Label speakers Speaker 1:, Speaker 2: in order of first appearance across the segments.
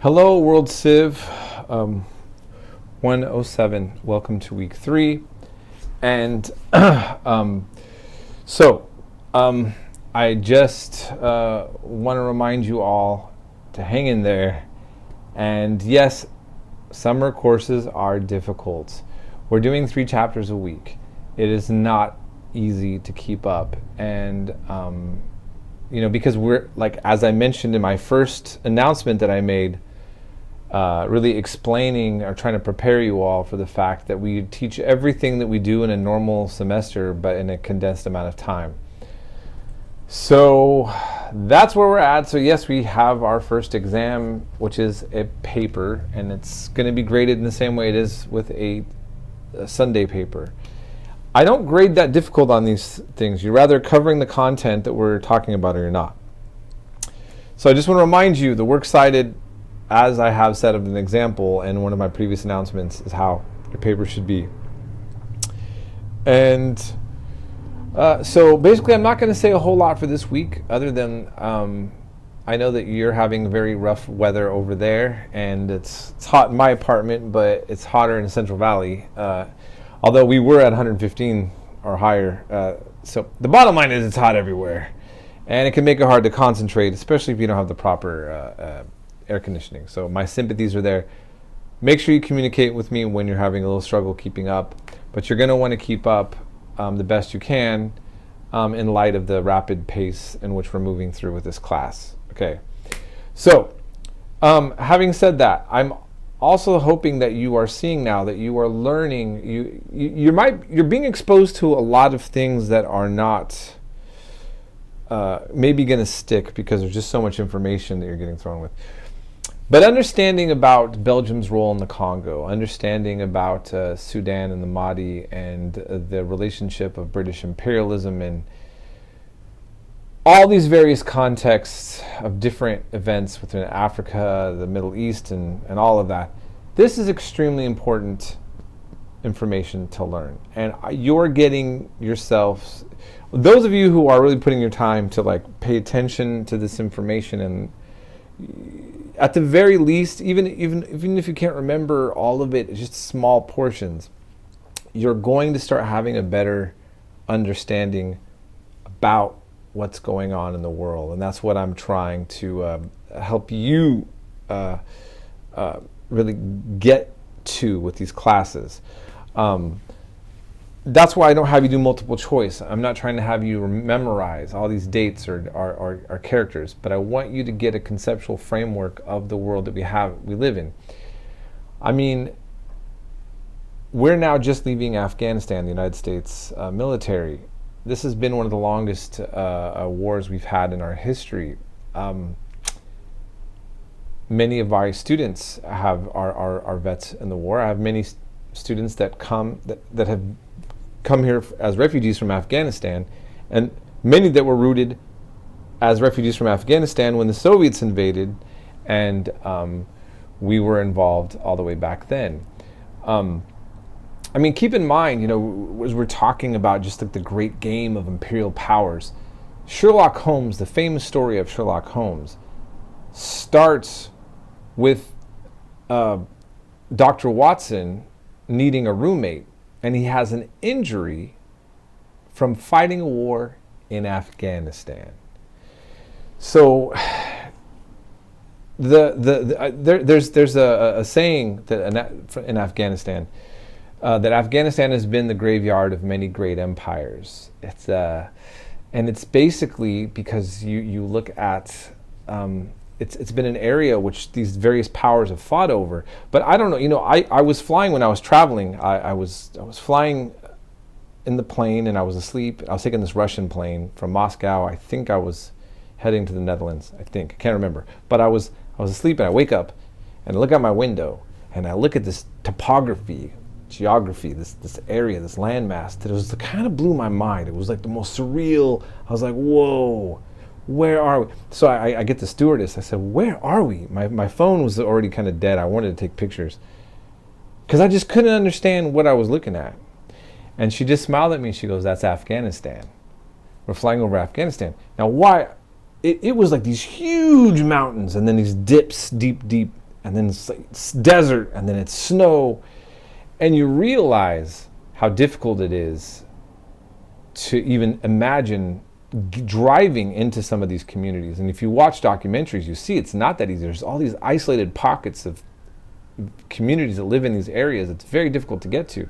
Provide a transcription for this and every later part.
Speaker 1: Hello, World Civ 107. Welcome to week 3. And I just want to remind you all to hang in there. And yes, summer courses are difficult. We're doing 3 chapters a week. It is not easy to keep up. And because we're, like, as I mentioned in my first announcement that I made, really explaining or trying to prepare you all for the fact that we teach everything that we do in a normal semester, but in a condensed amount of time. So that's where we're at. So yes, we have our first exam, which is a paper, and it's going to be graded in the same way it is with a Sunday paper. I don't grade that difficult on these things. You're rather covering the content that we're talking about or you're not. So I just want to remind you, the works cited, as I have set up an example in one of my previous announcements, is how your paper should be. And so basically I'm not going to say a whole lot for this week other than I know that you're having very rough weather over there, and it's hot in my apartment, but it's hotter in the Central Valley, although we were at 115 or higher. So the bottom line is it's hot everywhere, and it can make it hard to concentrate, especially if you don't have the proper air conditioning. So my sympathies are there. Make sure you communicate with me when you're having a little struggle keeping up, but you're going to want to keep up the best you can in light of the rapid pace in which we're moving through with this class. Okay, so having said that, I'm also hoping that you are seeing now that you are learning. You're being exposed to a lot of things that are not maybe going to stick because there's just so much information that you're getting thrown with. But understanding about Belgium's role in the Congo, understanding about Sudan and the Mahdi, and the relationship of British imperialism and all these various contexts of different events within Africa, the Middle East, and all of that. This is extremely important information to learn. And you're getting yourselves, those of you who are really putting your time to pay attention to this information, and at the very least, even if you can't remember all of it, just small portions, you're going to start having a better understanding about what's going on in the world. And that's what I'm trying to help you really get to with these classes. That's why I don't have you do multiple choice. I'm not trying to have you memorize all these dates or characters, but I want you to get a conceptual framework of the world that we live in. I mean, we're now just leaving Afghanistan, the United States military. This has been one of the longest wars we've had in our history. Many of our students are vets in the war. I have many students that have come here as refugees from Afghanistan, and many that were rooted as refugees from Afghanistan when the Soviets invaded, and we were involved all the way back then. I mean, keep in mind, as we're talking about just the great game of imperial powers, Sherlock Holmes, the famous story of Sherlock Holmes, starts with Dr. Watson needing a roommate, and he has an injury from fighting a war in Afghanistan. So there's a saying that in Afghanistan, that Afghanistan has been the graveyard of many great empires. And it's basically because you look at it's been an area which these various powers have fought over. But I don't know. I was flying when I was traveling. I was flying in the plane, and I was asleep. I was taking this Russian plane from Moscow. I think I was heading to the Netherlands. I can't remember. But I was asleep, and I wake up, and I look out my window, and I look at this geography, this area, this landmass, that was kind of blew my mind. It was like the most surreal. I was like, whoa, where are we? So I get the stewardess. I said, where are we? My phone was already kind of dead. I wanted to take pictures because I just couldn't understand what I was looking at. And she just smiled at me. She goes, that's Afghanistan. We're flying over Afghanistan. Now, why? It was like these huge mountains and then these dips deep and then it's desert, and then it's snow, and you realize how difficult it is to even imagine driving into some of these communities. And if you watch documentaries, you see it's not that easy. There's all these isolated pockets of communities that live in these areas. It's very difficult to get to.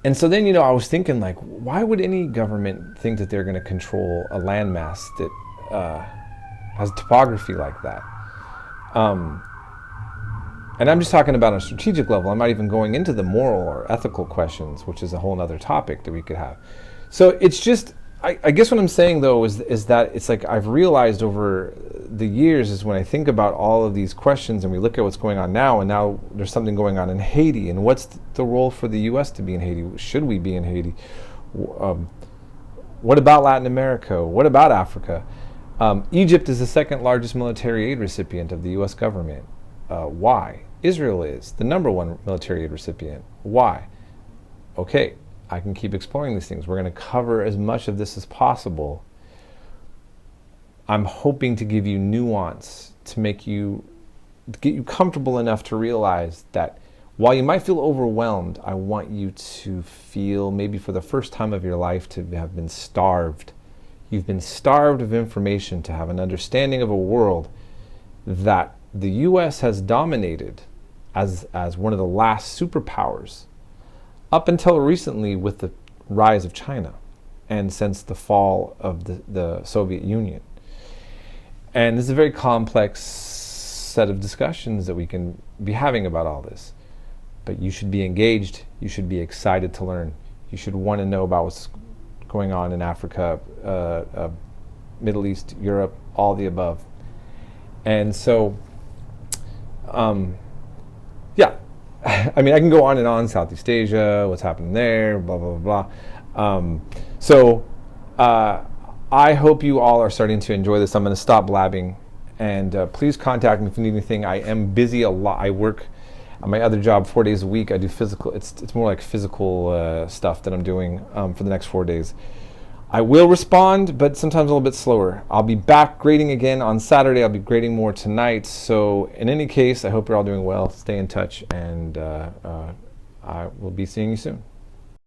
Speaker 1: And so then, I was thinking, like, why would any government think that they're going to control a landmass that has topography like that? And I'm just talking about on a strategic level. I'm not even going into the moral or ethical questions, which is a whole other topic that we could have. So it's just, I guess what I'm saying, though, is that it's like I've realized over the years is when I think about all of these questions and we look at what's going on now, and now there's something going on in Haiti, and what's the role for the U.S. to be in Haiti? Should we be in Haiti? What about Latin America? What about Africa? Egypt is the second largest military aid recipient of the U.S. government. Why? Israel is the number one military aid recipient. Why? Okay, I can keep exploring these things. We're going to cover as much of this as possible. I'm hoping to give you nuance to get you comfortable enough to realize that while you might feel overwhelmed, I want you to feel, maybe for the first time of your life, to have been starved. You've been starved of information, to have an understanding of a world that the U.S. has dominated as one of the last superpowers up until recently with the rise of China and since the fall of the Soviet Union. And this is a very complex set of discussions that we can be having about all this. But you should be engaged. You should be excited to learn. You should want to know about what's going on in Africa, Middle East, Europe, all the above. And so, yeah, I mean, I can go on and on. Southeast Asia, what's happening there, blah, blah, blah, blah. I hope you all are starting to enjoy this. I'm going to stop blabbing, and please contact me if you need anything. I am busy a lot. I work on my other job 4 days a week. I do physical. It's more like physical stuff that I'm doing for the next 4 days. I will respond, but sometimes a little bit slower. I'll be back grading again on Saturday. I'll be grading more tonight. So in any case, I hope you're all doing well. Stay in touch, and I will be seeing you soon.